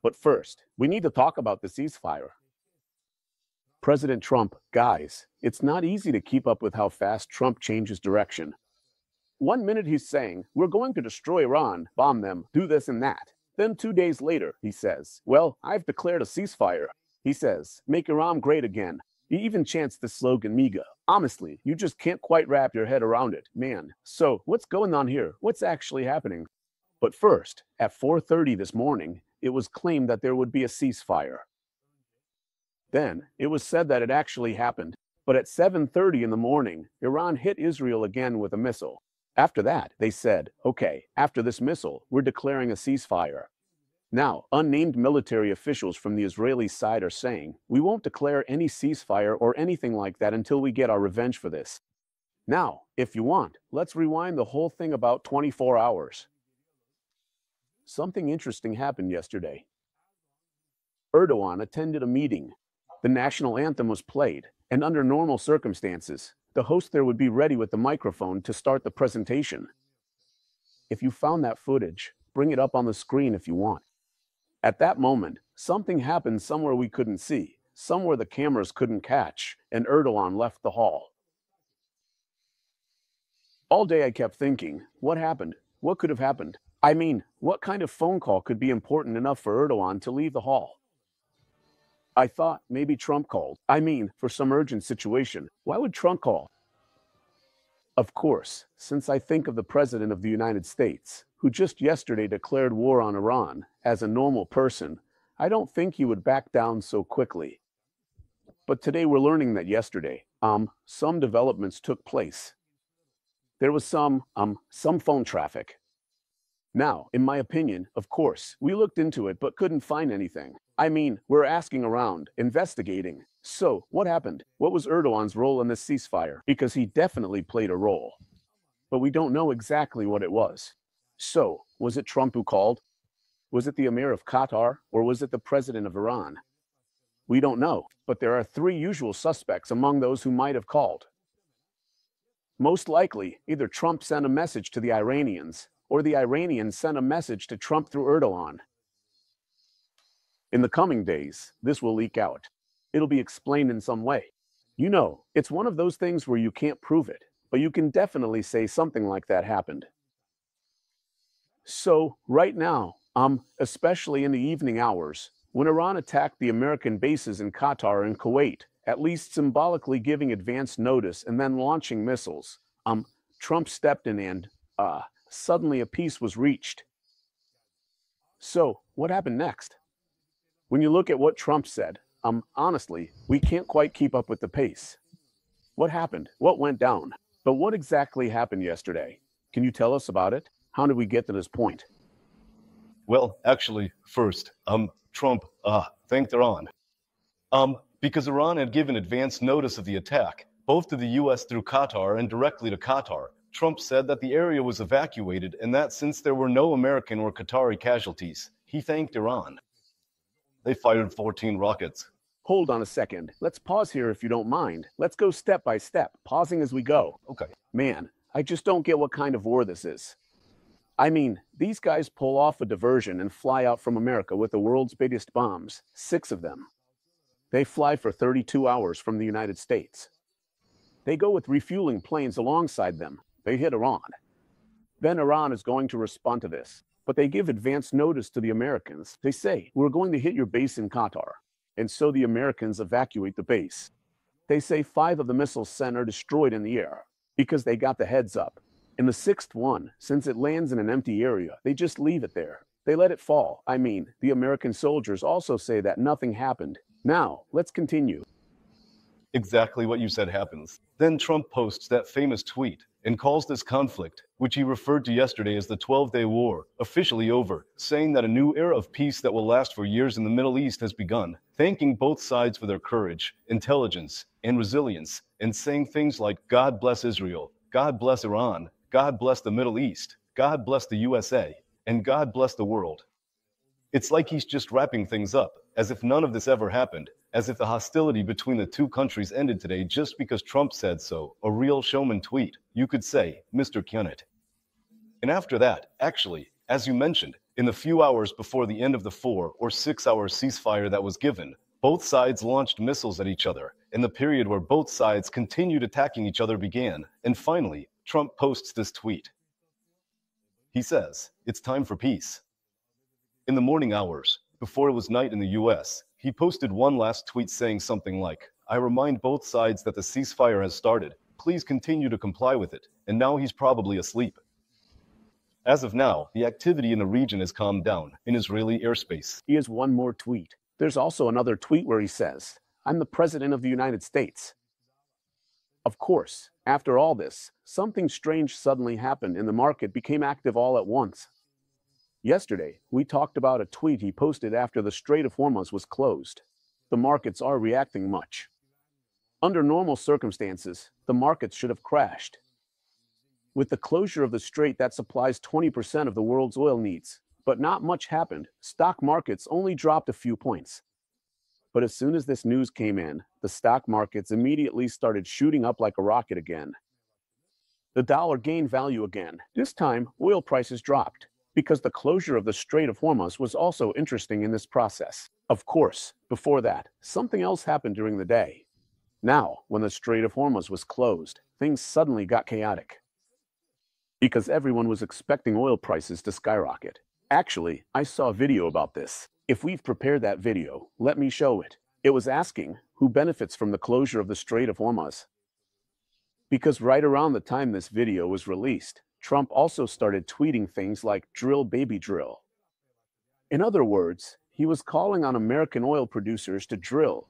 But first, we need to talk about the ceasefire. President Trump, guys, it's not easy to keep up with how fast Trump changes direction. 1 minute he's saying, we're going to destroy Iran, bomb them, do this and that. Then 2 days later, he says, well, I've declared a ceasefire. He says, make Iran great again. He even chants the slogan MIGA. Honestly, you just can't quite wrap your head around it, man. So, what's going on here? What's actually happening? But first, at 4:30 this morning, it was claimed that there would be a ceasefire. Then, it was said that it actually happened. But at 7:30 in the morning, Iran hit Israel again with a missile. After that, they said, okay, after this missile, we're declaring a ceasefire. Now, unnamed military officials from the Israeli side are saying, we won't declare any ceasefire or anything like that until we get our revenge for this. Now, if you want, let's rewind the whole thing about 24 hours. Something interesting happened yesterday. Erdogan attended a meeting. The national anthem was played, and under normal circumstances, the host there would be ready with the microphone to start the presentation. If you found that footage, bring it up on the screen if you want. At that moment, something happened somewhere we couldn't see, somewhere the cameras couldn't catch, and Erdogan left the hall. All day I kept thinking, what happened? What could have happened? I mean, what kind of phone call could be important enough for Erdogan to leave the hall? I thought maybe Trump called. I mean, for some urgent situation. Why would Trump call? Of course, since I think of the President of the United States, who just yesterday declared war on Iran, as a normal person, I don't think he would back down so quickly. But today we're learning that yesterday, some developments took place. There was some phone traffic. Now, in my opinion, of course, we looked into it but couldn't find anything. I mean, we're asking around, investigating. So, what happened? What was Erdogan's role in this ceasefire? Because he definitely played a role. But we don't know exactly what it was. So, was it Trump who called? Was it the Emir of Qatar? Or was it the President of Iran? We don't know, but there are 3 usual suspects among those who might have called. Most likely, either Trump sent a message to the Iranians, or the Iranians sent a message to Trump through Erdogan. In the coming days, this will leak out. It'll be explained in some way. You know, it's one of those things where you can't prove it, but you can definitely say something like that happened. So, right now, especially in the evening hours, when Iran attacked the American bases in Qatar and Kuwait, at least symbolically giving advance notice and then launching missiles, Trump stepped in and, suddenly a peace was reached. So, what happened next? When you look at what Trump said, honestly, we can't quite keep up with the pace. What happened? What went down? But what exactly happened yesterday? Can you tell us about it? How did we get to this point? Well, actually, first, Trump thanked Iran. Because Iran had given advance notice of the attack, both to the U.S. through Qatar and directly to Qatar. Trump said that the area was evacuated and that since there were no American or Qatari casualties, he thanked Iran. They fired 14 rockets. Hold on a second. Let's pause here if you don't mind. Let's go step by step, pausing as we go. Okay. Man, I just don't get what kind of war this is. I mean, these guys pull off a diversion and fly out from America with the world's biggest bombs, 6 of them. They fly for 32 hours from the United States. They go with refueling planes alongside them. They hit Iran. Then Iran is going to respond to this. But they give advance notice to the Americans. They say, we're going to hit your base in Qatar. And so the Americans evacuate the base. They say 5 of the missiles sent are destroyed in the air because they got the heads up. And the 6th one, since it lands in an empty area, they just leave it there. They let it fall. I mean, the American soldiers also say that nothing happened. Now, let's continue. Exactly what you said happens. Then Trump posts that famous tweet and calls this conflict, which he referred to yesterday as the 12-day war, officially over, saying that a new era of peace that will last for years in the Middle East has begun, thanking both sides for their courage, intelligence, and resilience, and saying things like, God bless Israel, God bless Iran, God bless the Middle East, God bless the USA, and God bless the world. It's like he's just wrapping things up, as if none of this ever happened, as if the hostility between the 2 countries ended today just because Trump said so, a real showman tweet, you could say, Mr. Cüneyt. And after that, actually, As you mentioned, in the few hours before the end of the 4 or 6 hour ceasefire that was given, both sides launched missiles at each other, and the period where both sides continued attacking each other began, and finally, Trump posts this tweet. He says, "It's time for peace." In the morning hours, before it was night in the US, he posted one last tweet saying something like, "I remind both sides that the ceasefire has started. Please continue to comply with it." And now he's probably asleep. As of now, the activity in the region has calmed down in Israeli airspace. He has one more tweet. There's also another tweet where he says, "I'm the President of the United States." Of course, after all this, something strange suddenly happened and the market became active all at once. Yesterday, we talked about a tweet he posted after the Strait of Hormuz was closed. The markets are reacting much. Under normal circumstances, the markets should have crashed. With the closure of the strait that supplies 20% of the world's oil needs, but not much happened. Stock markets only dropped a few points. But as soon as this news came in, the stock markets immediately started shooting up like a rocket again. The dollar gained value again. This time, oil prices dropped, because the closure of the Strait of Hormuz was also interesting in this process. Of course, before that, something else happened during the day. Now, when the Strait of Hormuz was closed, things suddenly got chaotic. Because everyone was expecting oil prices to skyrocket. Actually, I saw a video about this. If we've prepared that video, let me show it. It was asking, who benefits from the closure of the Strait of Hormuz? Because right around the time this video was released, Trump also started tweeting things like "drill baby drill." In other words, he was calling on American oil producers to drill.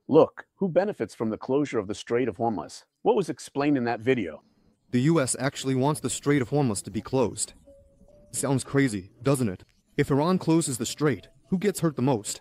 Look, who benefits from the closure of the Strait of Hormuz? What was explained in that video? The US actually wants the Strait of Hormuz to be closed. Sounds crazy, doesn't it? If Iran closes the strait, who gets hurt the most?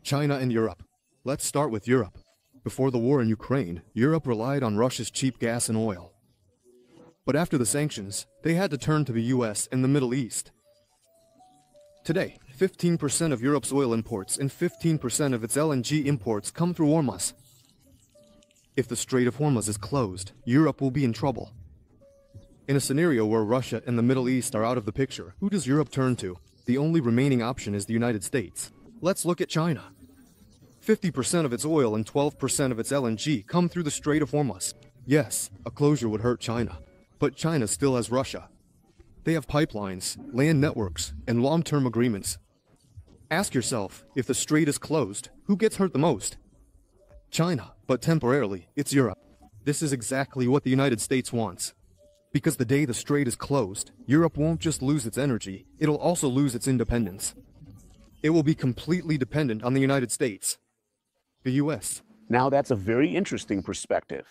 China and Europe. Let's start with Europe. Before the war in Ukraine, Europe relied on Russia's cheap gas and oil. But after the sanctions, they had to turn to the US and the Middle East. Today, 15% of Europe's oil imports and 15% of its LNG imports come through Hormuz. If the Strait of Hormuz is closed, Europe will be in trouble. In a scenario where Russia and the Middle East are out of the picture, who does Europe turn to? The only remaining option is the United States. Let's look at China. 50% of its oil and 12% of its LNG come through the Strait of Hormuz. Yes, a closure would hurt China, but China still has Russia. They have pipelines, land networks, and long-term agreements. Ask yourself, if the strait is closed, who gets hurt the most? China, but temporarily, it's Europe. This is exactly what the United States wants. Because the day the strait is closed, Europe won't just lose its energy, it'll also lose its independence. It will be completely dependent on the United States. The US. Now that's a very interesting perspective.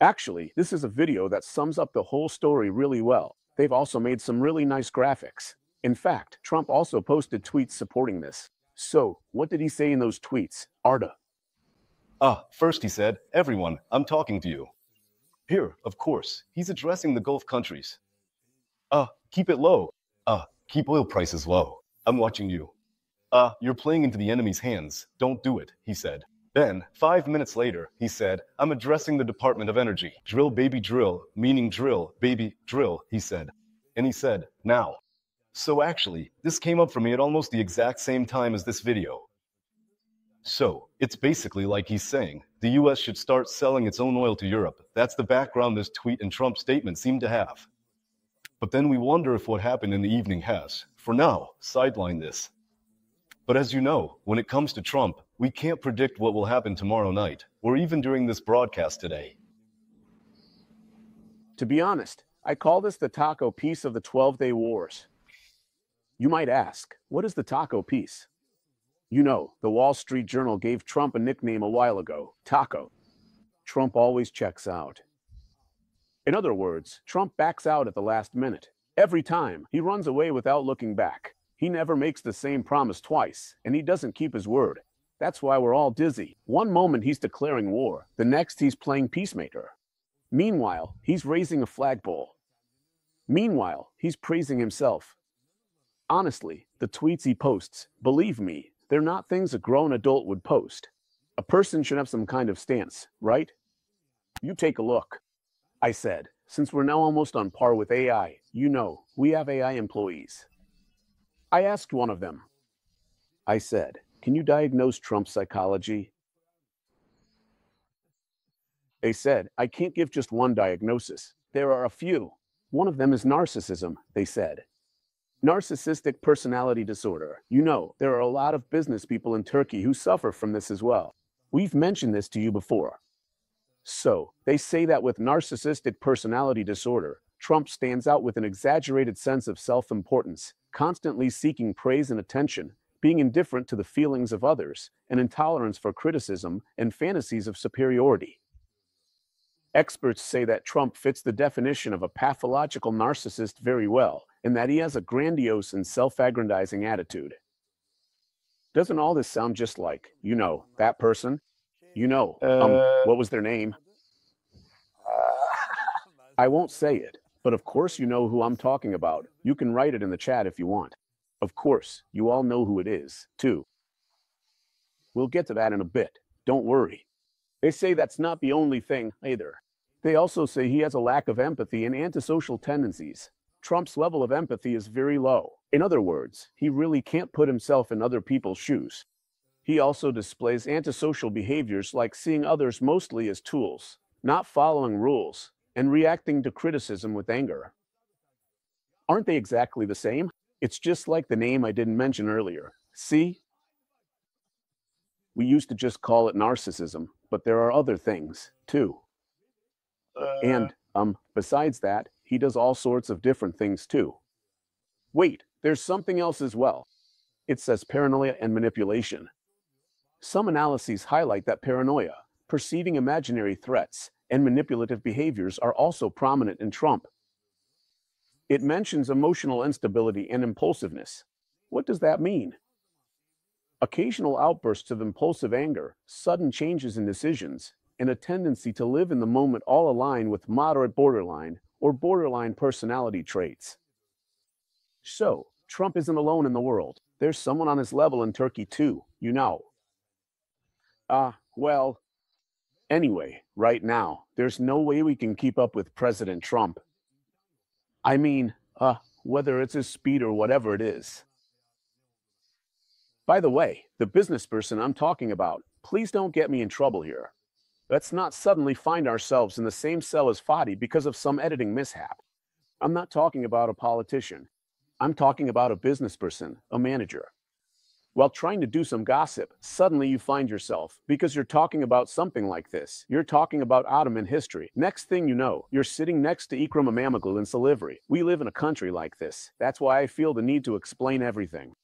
Actually, this is a video that sums up the whole story really well. They've also made some really nice graphics. In fact, Trump also posted tweets supporting this. So, what did he say in those tweets, Arda? First he said, "Everyone, I'm talking to you." Here, of course, he's addressing the Gulf countries. Keep it low. Keep oil prices low. I'm watching you. You're playing into the enemy's hands. Don't do it, he said. Then, 5 minutes later, he said, "I'm addressing the Department of Energy. Drill, baby, drill, meaning drill, baby, drill," he said. And he said, "Now." So actually, this came up for me at almost the exact same time as this video. So, it's basically like he's saying, the US should start selling its own oil to Europe. That's the background this tweet and Trump statement seem to have. But then we wonder if what happened in the evening has, for now, sidelined this. But as you know, when it comes to Trump, we can't predict what will happen tomorrow night, or even during this broadcast today. To be honest, I call this the taco piece of the 12-day wars. You might ask, what is the taco piece? You know, the Wall Street Journal gave Trump a nickname a while ago, Taco. Trump always checks out. In other words, Trump backs out at the last minute. Every time, he runs away without looking back. He never makes the same promise twice, and he doesn't keep his word. That's why we're all dizzy. One moment he's declaring war, the next he's playing peacemaker. Meanwhile, he's raising a flagpole. Meanwhile, he's praising himself. Honestly, the tweets he posts, believe me, they're not things a grown adult would post. A person should have some kind of stance, right? You take a look. I said, since we're now almost on par with AI, you know, we have AI employees. I asked one of them. I said, can you diagnose Trump's psychology? They said, I can't give just one diagnosis. There are a few. One of them is narcissism, they said. Narcissistic personality disorder. You know, there are a lot of business people in Turkey who suffer from this as well. We've mentioned this to you before. So, they say that with narcissistic personality disorder, Trump stands out with an exaggerated sense of self-importance, constantly seeking praise and attention, being indifferent to the feelings of others, and intolerance for criticism and fantasies of superiority. Experts say that Trump fits the definition of a pathological narcissist very well, and that he has a grandiose and self-aggrandizing attitude. Doesn't all this sound just like, you know, that person? You know, what was their name? I won't say it, but of course you know who I'm talking about. You can write it in the chat if you want. Of course, you all know who it is, too. We'll get to that in a bit. Don't worry. They say that's not the only thing, either. They also say he has a lack of empathy and antisocial tendencies. Trump's level of empathy is very low. In other words, he really can't put himself in other people's shoes. He also displays antisocial behaviors like seeing others mostly as tools, not following rules, and reacting to criticism with anger. Aren't they exactly the same? It's just like the name I didn't mention earlier. See? We used to just call it narcissism, but there are other things, too. And, besides that, he does all sorts of different things, too. Wait, there's something else as well. It says paranoia and manipulation. Some analyses highlight that paranoia, perceiving imaginary threats, and manipulative behaviors are also prominent in Trump. It mentions emotional instability and impulsiveness. What does that mean? Occasional outbursts of impulsive anger, sudden changes in decisions, and a tendency to live in the moment all align with moderate borderline or borderline personality traits. So, Trump isn't alone in the world. There's someone on his level in Turkey too, you know. Well, anyway, right now, there's no way we can keep up with President Trump. I mean, whether it's his speed or whatever it is. By the way, the business person I'm talking about, please don't get me in trouble here. Let's not suddenly find ourselves in the same cell as Fadi because of some editing mishap. I'm not talking about a politician. I'm talking about a business person, a manager. While trying to do some gossip, suddenly you find yourself, because you're talking about something like this, you're talking about Ottoman history. Next thing you know, you're sitting next to Ikram Imamoglu in Silivri. We live in a country like this. That's why I feel the need to explain everything.